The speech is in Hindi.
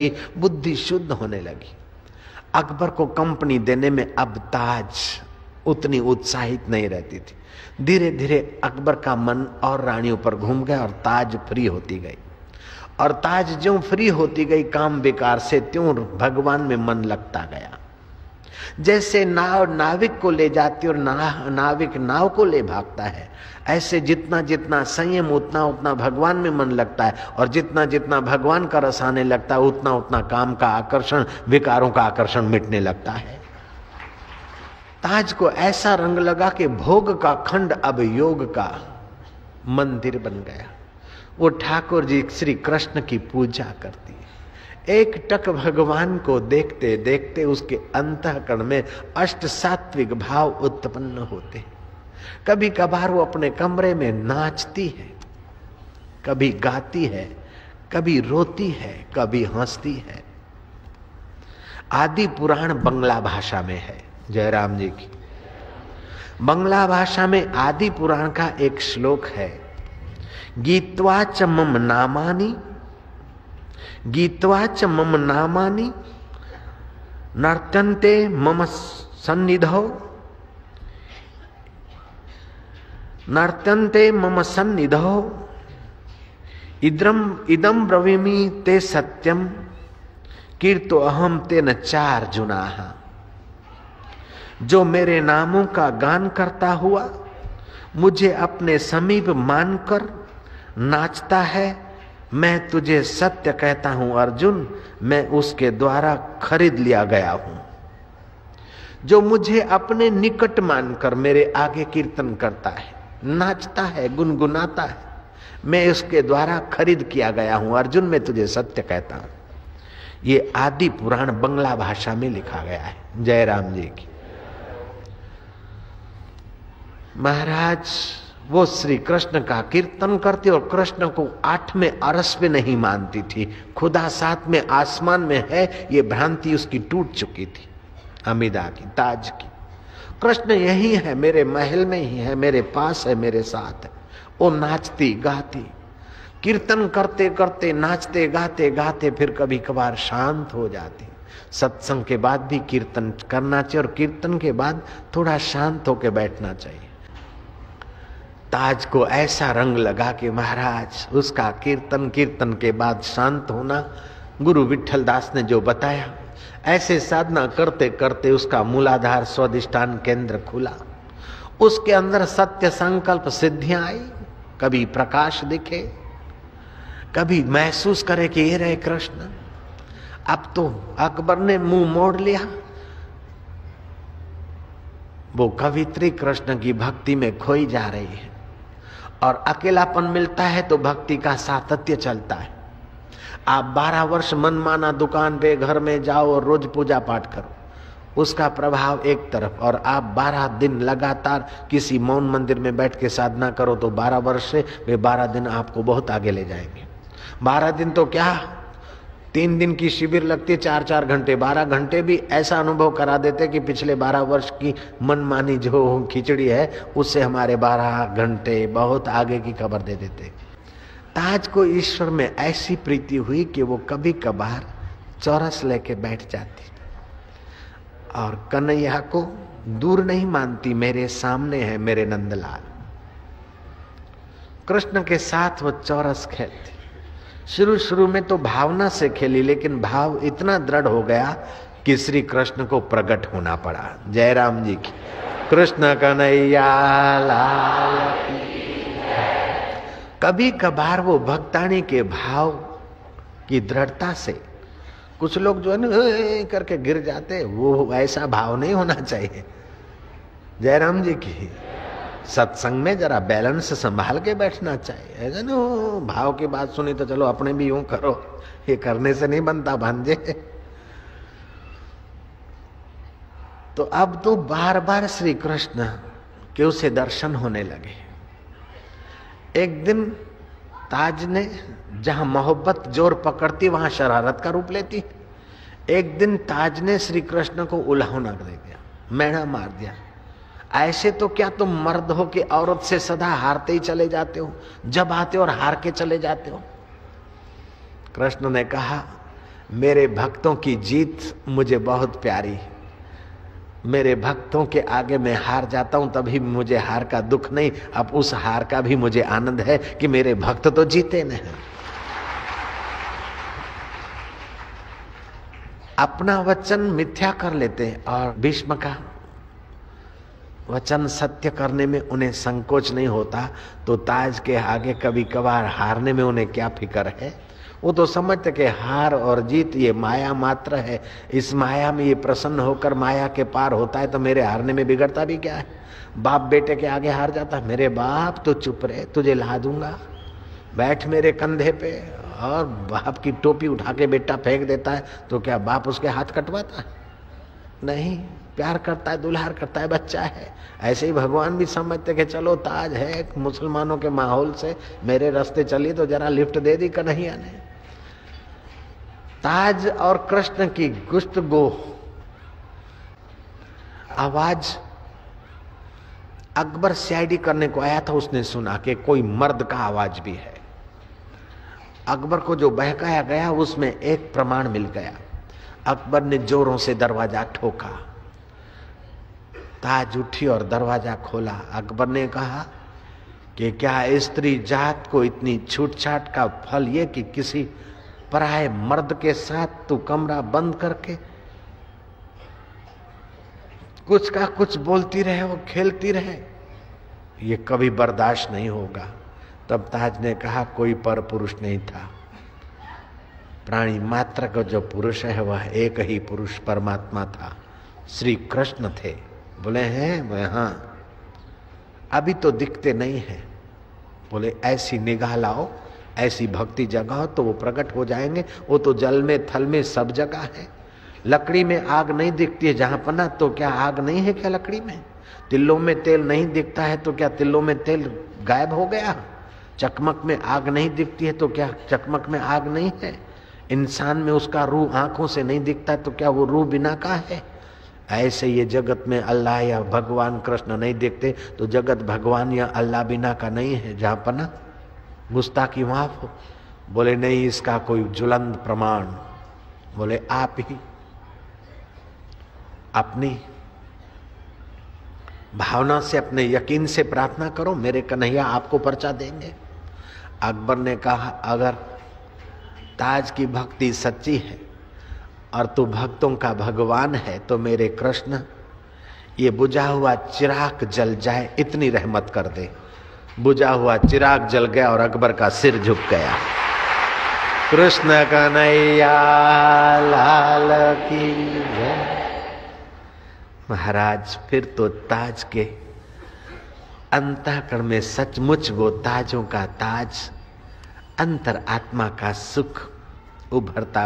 बुद्धि शुद्ध होने लगी। अकबर को कंपनी देने में अब ताज उतनी उत्साहित नहीं रहती थी। धीरे धीरे अकबर का मन और रानियों पर घूम गया और ताज फ्री होती गई। और ताज ज्यों फ्री होती गई काम बेकार से, त्यों भगवान में मन लगता गया। जैसे नाव नाविक को ले जाती और नाविक नाव को ले भागता है, ऐसे जितना जितना संयम उतना उतना भगवान में मन लगता है, और जितना जितना भगवान का रस आने लगता है उतना उतना काम का आकर्षण, विकारों का आकर्षण मिटने लगता है। ताज को ऐसा रंग लगा कि भोग का खंड अब योग का मंदिर बन गया। वो ठाकुर जी श्री कृष्ण की पूजा करती है। एक टक भगवान को देखते देखते उसके अंतःकरण में अष्ट सात्विक भाव उत्पन्न होते हैं। कभी कभार वो अपने कमरे में नाचती है, कभी गाती है, कभी रोती है, कभी हंसती है। आदि पुराण बंगला भाषा में है। जयराम जी की बंगला भाषा में आदि पुराण का एक श्लोक है, गीत्वा च मम नामानि, गीत्वा च मम नामानि नर्तन्ते मम सन्निधौ, नर्तन्ते मम सन्निधौ, इदम ब्रवीमि ते सत्यम कीर्तो अहम तेन चार्जुनाः। जो मेरे नामों का गान करता हुआ मुझे अपने समीप मानकर नाचता है, मैं तुझे सत्य कहता हूं अर्जुन, मैं उसके द्वारा खरीद लिया गया हूं। जो मुझे अपने निकट मानकर मेरे आगे कीर्तन करता है, नाचता है, गुनगुनाता है, मैं उसके द्वारा खरीद किया गया हूं अर्जुन, मैं तुझे सत्य कहता हूं। ये आदि पुराण बंगला भाषा में लिखा गया है। जयराम जी की महाराज वो श्री कृष्ण का कीर्तन करती और कृष्ण को 8वें अरस पे नहीं मानती थी। खुदा 7वें आसमान में है, ये भ्रांति उसकी टूट चुकी थी। अमीदा की, ताज की, कृष्ण यही है, मेरे महल में ही है, मेरे पास है, मेरे साथ है। वो नाचती गाती, कीर्तन करते करते, नाचते गाते गाते फिर कभी कभार शांत हो जाती। सत्संग के बाद भी कीर्तन करना चाहिए और कीर्तन के बाद थोड़ा शांत होकर बैठना चाहिए। ताज को ऐसा रंग लगा कि महाराज उसका कीर्तन के बाद शांत होना, गुरु विठल दास ने जो बताया, ऐसे साधना करते करते उसका मूलाधार स्वाधिष्ठान केंद्र खुला। उसके अंदर सत्य संकल्प सिद्धियां आई। कभी प्रकाश दिखे, कभी महसूस करे कि ये रहे कृष्ण। अब तो अकबर ने मुंह मोड़ लिया। वो कवित्री कृष्ण की भक्ति में खोई जा रही है और अकेलापन मिलता है तो भक्ति का सातत्य चलता है। आप 12 वर्ष मनमाना दुकान पे घर में जाओ और रोज पूजा पाठ करो, उसका प्रभाव एक तरफ, और आप 12 दिन लगातार किसी मौन मंदिर में बैठ के साधना करो तो 12 वर्ष से वे 12 दिन आपको बहुत आगे ले जाएंगे। 12 दिन तो क्या, 3 दिन की शिविर लगती है, 4-4 घंटे, 12 घंटे भी ऐसा अनुभव करा देते कि पिछले 12 वर्ष की मनमानी जो खिचड़ी है उससे हमारे 12 घंटे बहुत आगे की खबर दे देते। ताज को ईश्वर में ऐसी प्रीति हुई कि वो कभी कभार चौरस लेके बैठ जाती और कन्हैया को दूर नहीं मानती, मेरे सामने है मेरे नंदलाल। कृष्ण के साथ वो चौरस खेलती। शुरू में तो भावना से खेली, लेकिन भाव इतना दृढ़ हो गया कि श्री कृष्ण को प्रकट होना पड़ा। जयराम जी की कृष्ण कन्हैया लाल की। कभी कभार वो भक्तानी के भाव की दृढ़ता से कुछ लोग जो है ना करके गिर जाते, वो ऐसा भाव नहीं होना चाहिए। जयराम जी की सत्संग में जरा बैलेंस संभाल के बैठना चाहिए। ऐसा ना भाव की बात सुनी तो चलो अपने भी यूं करो, ये करने से नहीं बनता भांजे। तो अब तो बार बार श्री कृष्ण के उसे दर्शन होने लगे। एक दिन ताज ने जहां मोहब्बत जोर पकड़ती वहां शरारत का रूप लेती। एक दिन ताज ने श्री कृष्ण को उल्हावना दे दिया, मैना मार दिया। ऐसे तो क्या तुम मर्द हो कि औरत से सदा हारते ही चले जाते हो, जब आते हो और हार के चले जाते हो। कृष्ण ने कहा मेरे भक्तों की जीत मुझे बहुत प्यारी है। मेरे भक्तों के आगे मैं हार जाता हूं तभी मुझे हार का दुख नहीं, अब उस हार का भी मुझे आनंद है कि मेरे भक्त तो जीते नहीं। अपना वचन मिथ्या कर लेते हैं और भीष्म का वचन सत्य करने में उन्हें संकोच नहीं होता, तो ताज के आगे कभी कभार हारने में उन्हें क्या फिक्र है। वो तो समझते कि हार और जीत ये माया मात्र है, इस माया में ये प्रसन्न होकर माया के पार होता है, तो मेरे हारने में बिगड़ता भी क्या है। बाप बेटे के आगे हार जाता है, मेरे बाप तो चुप रहे, तुझे ला दूंगा, बैठ मेरे कंधे पे। और बाप की टोपी उठा के बेटा फेंक देता है, तो क्या बाप उसके हाथ कटवाता है? नहीं, प्यार करता है, दुलार करता है, बच्चा है। ऐसे ही भगवान भी समझते कि चलो ताज है, मुसलमानों के माहौल से मेरे रास्ते चली तो जरा लिफ्ट दे दी कन्हैया ने। ताज और कृष्ण की गुफ्तगू आवाज अकबर सीआईडी करने को आया था, उसने सुना कि कोई मर्द का आवाज भी है। अकबर को जो बहकाया गया उसमें एक प्रमाण मिल गया। अकबर ने जोरों से दरवाजा ठोका, ताज उठी और दरवाजा खोला। अकबर ने कहा कि क्या स्त्री जात को इतनी छूटछाट का फल ये कि किसी पराये मर्द के साथ तू कमरा बंद करके कुछ का कुछ बोलती रहे, वो खेलती रहे, ये कभी बर्दाश्त नहीं होगा। तब ताज ने कहा कोई पर पुरुष नहीं था, प्राणी मात्र का जो पुरुष है वह एक ही पुरुष परमात्मा था, श्री कृष्ण थे। बोले हैं? बोले हाँ। अभी तो दिखते नहीं है। बोले ऐसी निगाह लाओ, ऐसी भक्ति जगाओ तो वो प्रकट हो जाएंगे। वो तो जल में थल में सब जगह है। लकड़ी में आग नहीं दिखती है जहां पना, तो क्या आग नहीं है क्या लकड़ी में? तिल्लों में तेल नहीं दिखता है तो क्या तिल्लों में तेल गायब हो गया? चकमक में आग नहीं दिखती है तो क्या चकमक में आग नहीं है? इंसान में उसका रूह आंखों से नहीं दिखता तो क्या वो रूह बिना का है? ऐसे ये जगत में अल्लाह या भगवान कृष्ण नहीं दिखते तो जगत भगवान या अल्लाह बिना का नहीं है। जहां पना गुस्ताखी माफ हो। बोले नहीं, इसका कोई ज्वलंत प्रमाण। बोले आप ही अपनी भावना से, अपने यकीन से प्रार्थना करो, मेरे कन्हैया आपको पर्चा देंगे। अकबर ने कहा अगर ताज की भक्ति सच्ची है और तू भक्तों का भगवान है तो मेरे कृष्ण ये बुझा हुआ चिराग जल जाए, इतनी रहमत कर दे। बुझा हुआ चिराग जल गया और अकबर का सिर झुक गया। कृष्ण कन्हैया लाल की जय। महाराज फिर तो ताज के अंतःकरण में सचमुच वो ताजों का ताज, अंतर आत्मा का सुख उभरता